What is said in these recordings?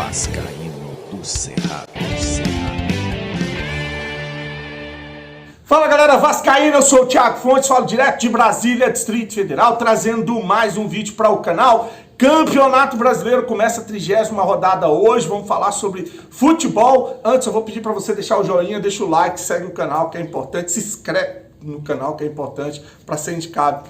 Vascaíno do Cerrado. Fala galera vascaína, eu sou o Thiago Fontes, falo direto de Brasília, Distrito Federal, trazendo mais um vídeo para o canal. Campeonato Brasileiro começa a 30ª rodada hoje, vamos falar sobre futebol. Antes eu vou pedir para você deixar o joinha, deixa o like, segue o canal que é importante, se inscreve no canal que é importante para ser indicado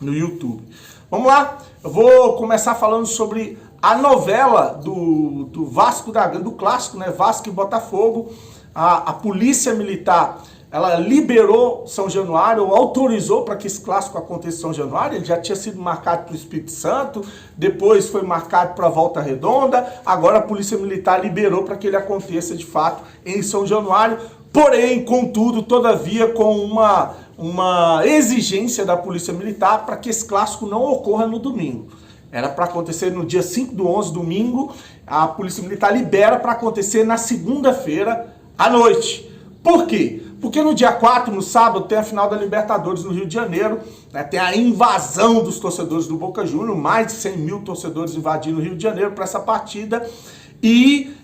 no YouTube. Vamos lá, eu vou começar falando sobre a novela do Vasco da Gama, do clássico, né? Vasco e Botafogo. A Polícia Militar, ela liberou São Januário, ou autorizou para que esse clássico aconteça em São Januário. Ele já tinha sido marcado para o Espírito Santo, depois foi marcado para a Volta Redonda, agora a Polícia Militar liberou para que ele aconteça de fato em São Januário. Porém, contudo, todavia, com uma exigência da Polícia Militar para que esse clássico não ocorra no domingo. Era para acontecer no dia 5/11, domingo, a Polícia Militar libera para acontecer na segunda-feira à noite. Por quê? Porque no dia 4, no sábado, tem a final da Libertadores no Rio de Janeiro, né? Tem a invasão dos torcedores do Boca Juniors, mais de 100 mil torcedores invadindo o Rio de Janeiro para essa partida. E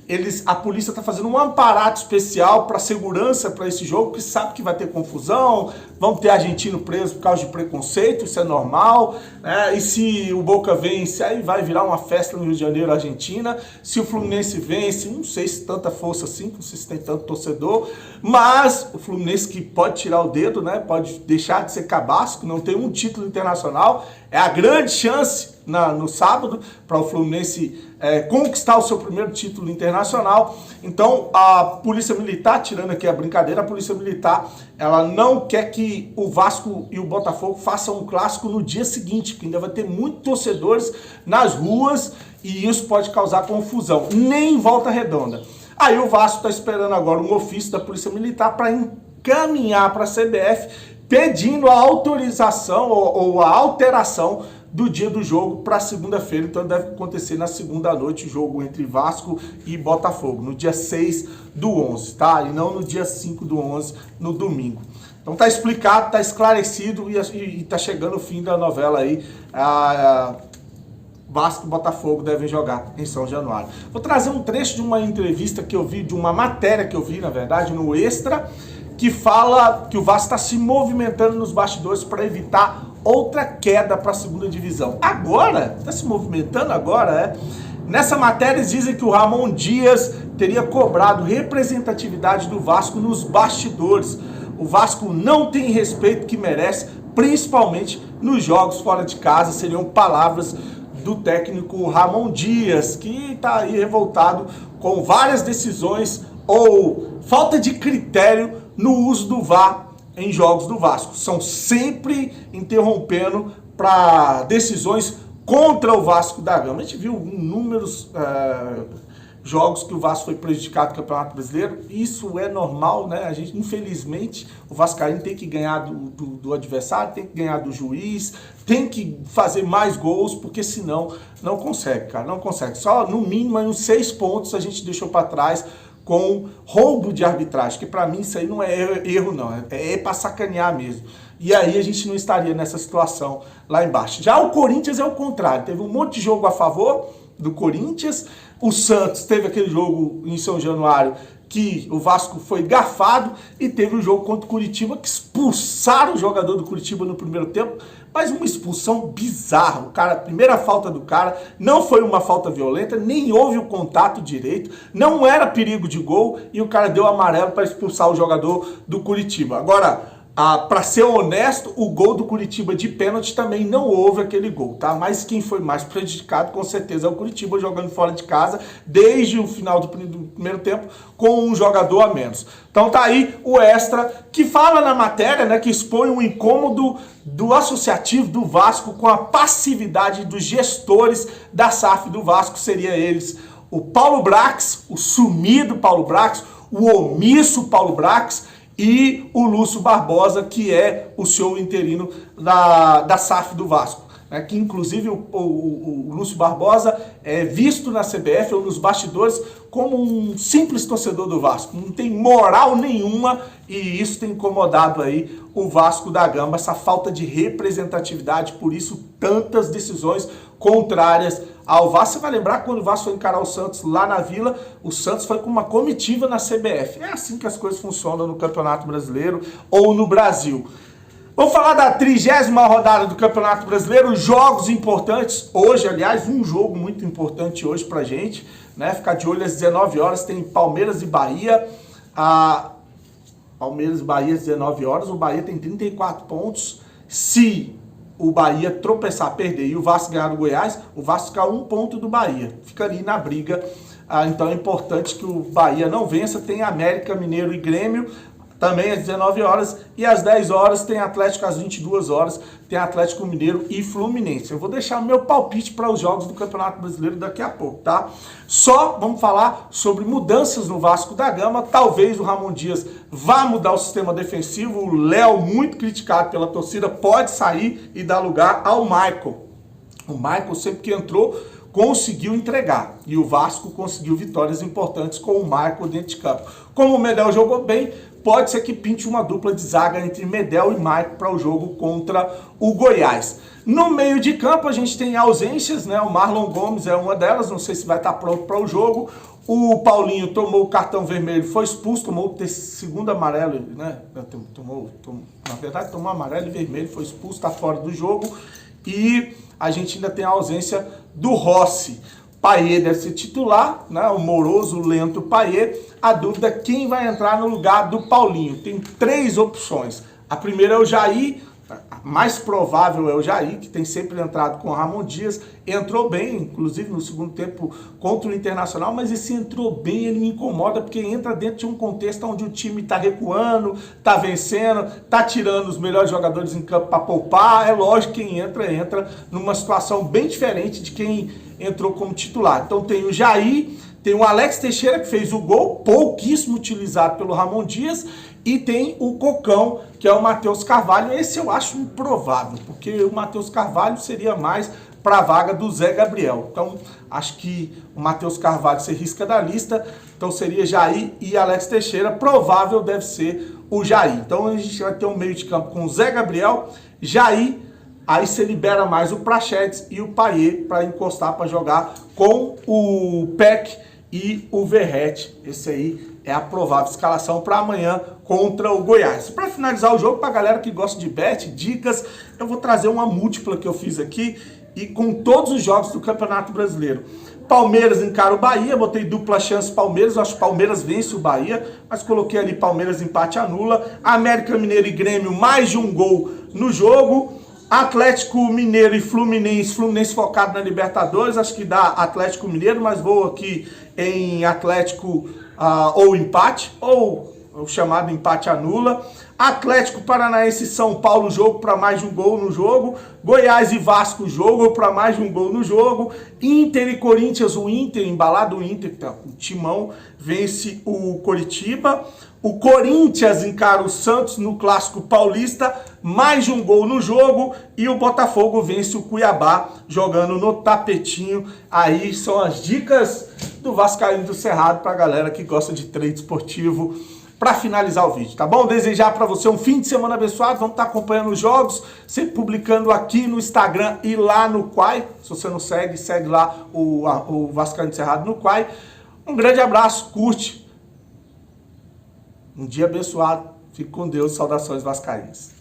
a polícia está fazendo um amparato especial para segurança para esse jogo, que sabe que vai ter confusão, vão ter argentino preso por causa de preconceito, isso é normal, né? E se o Boca vence, aí vai virar uma festa no Rio de Janeiro, Argentina. Se o Fluminense vence, não sei se tanta força assim, não sei se tem tanto torcedor, mas o Fluminense que pode tirar o dedo, né? Pode deixar de ser cabaço, não tem um título internacional, é a grande chance no sábado para o Fluminense conquistar o seu primeiro título internacional. Então a Polícia Militar, tirando aqui a brincadeira, a Polícia Militar, ela não quer que o Vasco e o Botafogo façam um clássico no dia seguinte, porque ainda vai ter muitos torcedores nas ruas e isso pode causar confusão, nem em Volta Redonda. Aí o Vasco está esperando agora um ofício da Polícia Militar para encaminhar para a CBF pedindo a autorização ou a alteração do dia do jogo para segunda-feira. Então deve acontecer na segunda noite o jogo entre Vasco e Botafogo, no dia 6/11, tá? E não no dia 5/11, no domingo. Então tá explicado, tá esclarecido e tá chegando o fim da novela aí. Vasco e Botafogo devem jogar em São Januário. Vou trazer um trecho de uma entrevista que eu vi, de uma matéria que eu vi, na verdade, no Extra, que fala que o Vasco está se movimentando nos bastidores para evitar outra queda para a segunda divisão. Agora, está se movimentando agora, Nessa matéria eles dizem que o Ramon Dias teria cobrado representatividade do Vasco nos bastidores. O Vasco não tem respeito que merece, principalmente nos jogos fora de casa, seriam palavras do técnico Ramon Dias, que está aí revoltado com várias decisões ou falta de critério no uso do VAR em jogos do Vasco. São sempre interrompendo para decisões contra o Vasco da Gama. A gente viu inúmeros jogos que o Vasco foi prejudicado no Campeonato Brasileiro. Isso é normal, né? A gente, infelizmente, o vascaíno tem que ganhar do adversário, tem que ganhar do juiz, tem que fazer mais gols, porque senão não consegue, cara, não consegue. Só no mínimo uns 6 pontos a gente deixou para trás com roubo de arbitragem, que para mim isso aí não é erro não, é para sacanear mesmo. E aí a gente não estaria nessa situação lá embaixo. Já o Corinthians é o contrário, teve um monte de jogo a favor do Corinthians, o Santos teve aquele jogo em São Januário que o Vasco foi garfado e teve um jogo contra o Curitiba que expulsaram o jogador do Curitiba no primeiro tempo, mas uma expulsão bizarra. O cara, a primeira falta do cara não foi uma falta violenta, nem houve o contato direito, não era perigo de gol e o cara deu amarelo para expulsar o jogador do Curitiba. Agora, para ser honesto, o gol do Curitiba de pênalti também não houve aquele gol, tá? Mas quem foi mais prejudicado, com certeza, é o Curitiba, jogando fora de casa, desde o final do primeiro tempo, com um jogador a menos. Então tá aí o Extra, que fala na matéria, né, que expõe um incômodo do associativo do Vasco com a passividade dos gestores da SAF do Vasco, seria eles o Paulo Brax, o sumido Paulo Brax, o omisso Paulo Brax, e o Lúcio Barbosa, que é o CEO interino da SAF do Vasco. né, que inclusive o Lúcio Barbosa é visto na CBF ou nos bastidores como um simples torcedor do Vasco, não tem moral nenhuma, e isso tem incomodado aí o Vasco da Gama, essa falta de representatividade, por isso tantas decisões contrárias ao Vasco. Você vai lembrar quando o Vasco foi encarar o Santos lá na Vila, o Santos foi com uma comitiva na CBF. É assim que as coisas funcionam no Campeonato Brasileiro ou no Brasil. Vamos falar da 30ª rodada do Campeonato Brasileiro, jogos importantes hoje, aliás, um jogo muito importante hoje pra gente, né? Ficar de olho às 19 horas, tem Palmeiras e Bahia, Palmeiras e Bahia às 19 horas, o Bahia tem 34 pontos, se o Bahia tropeçar, perder e o Vasco ganhar do Goiás, o Vasco fica a 1 ponto do Bahia, fica ali na briga, então é importante que o Bahia não vença, tem América, Mineiro e Grêmio, também às 19 horas, e às 10 horas tem Atlético, às 22 horas tem Atlético Mineiro e Fluminense. Eu vou deixar meu palpite para os jogos do Campeonato Brasileiro daqui a pouco, tá? Só vamos falar sobre mudanças no Vasco da Gama, talvez o Ramon Dias vá mudar o sistema defensivo, o Léo, muito criticado pela torcida, pode sair e dar lugar ao Michael. O Michael sempre que entrou conseguiu entregar, e o Vasco conseguiu vitórias importantes com o Michael dentro de campo. Como o Medel jogou bem, pode ser que pinte uma dupla de zaga entre Medel e Michael para o jogo contra o Goiás. No meio de campo a gente tem ausências, né? O Marlon Gomes é uma delas, não sei se vai estar pronto para o jogo. O Paulinho tomou o cartão vermelho, foi expulso, tomou o segundo amarelo, né? Na verdade tomou amarelo e vermelho, foi expulso, está fora do jogo. E a gente ainda tem a ausência do Rossi. Payet deve ser titular, né? O moroso, lento Payet. A dúvida é quem vai entrar no lugar do Paulinho. Tem 3 opções. A primeira é o Jair, a mais provável é o Jair, que tem sempre entrado com o Ramon Dias. Entrou bem, inclusive no segundo tempo contra o Internacional, mas esse entrou bem, ele me incomoda, porque entra dentro de um contexto onde o time está recuando, está vencendo, está tirando os melhores jogadores em campo para poupar. É lógico que quem entra numa situação bem diferente de quem entrou como titular. Então tem o Jair, tem o Alex Teixeira, que fez o gol, pouquíssimo utilizado pelo Ramon Dias, e tem o Cocão, que é o Matheus Carvalho. Esse eu acho improvável, porque o Matheus Carvalho seria mais para a vaga do Zé Gabriel. Então, acho que o Matheus Carvalho se risca da lista, então seria Jair e Alex Teixeira. Provável deve ser o Jair. Então, a gente vai ter um meio de campo com o Zé Gabriel, Jair, aí você libera mais o Prachetes e o Payet para encostar, para jogar com o Peck e o Verrete. Esse aí é a provável escalação para amanhã contra o Goiás. Para finalizar o jogo, para a galera que gosta de bet, dicas, eu vou trazer uma múltipla que eu fiz aqui e com todos os jogos do Campeonato Brasileiro. Palmeiras encara o Bahia, botei dupla chance Palmeiras, eu acho que Palmeiras vence o Bahia, mas coloquei ali Palmeiras empate anula. América Mineiro e Grêmio, mais de um gol no jogo. Atlético Mineiro e Fluminense focado na Libertadores, acho que dá Atlético Mineiro, mas vou aqui em Atlético ou empate, ou o chamado empate anula. Atlético Paranaense e São Paulo, jogo para mais de um gol no jogo. Goiás e Vasco, jogo para mais de um gol no jogo. Inter e Corinthians, o Inter, embalado o Inter, o Timão, vence o Coritiba. O Corinthians encara o Santos no Clássico Paulista, mais de um gol no jogo. E o Botafogo vence o Cuiabá, jogando no tapetinho. Aí são as dicas do Vascaíno do Cerrado para a galera que gosta de trade esportivo. Para finalizar o vídeo, tá bom? Desejar para você um fim de semana abençoado. Vamos estar acompanhando os jogos, sempre publicando aqui no Instagram e lá no Quai. Se você não segue, segue lá o Vascaíno do Cerrado no Quai. Um grande abraço, curte. Um dia abençoado. Fique com Deus. Saudações vascaínas.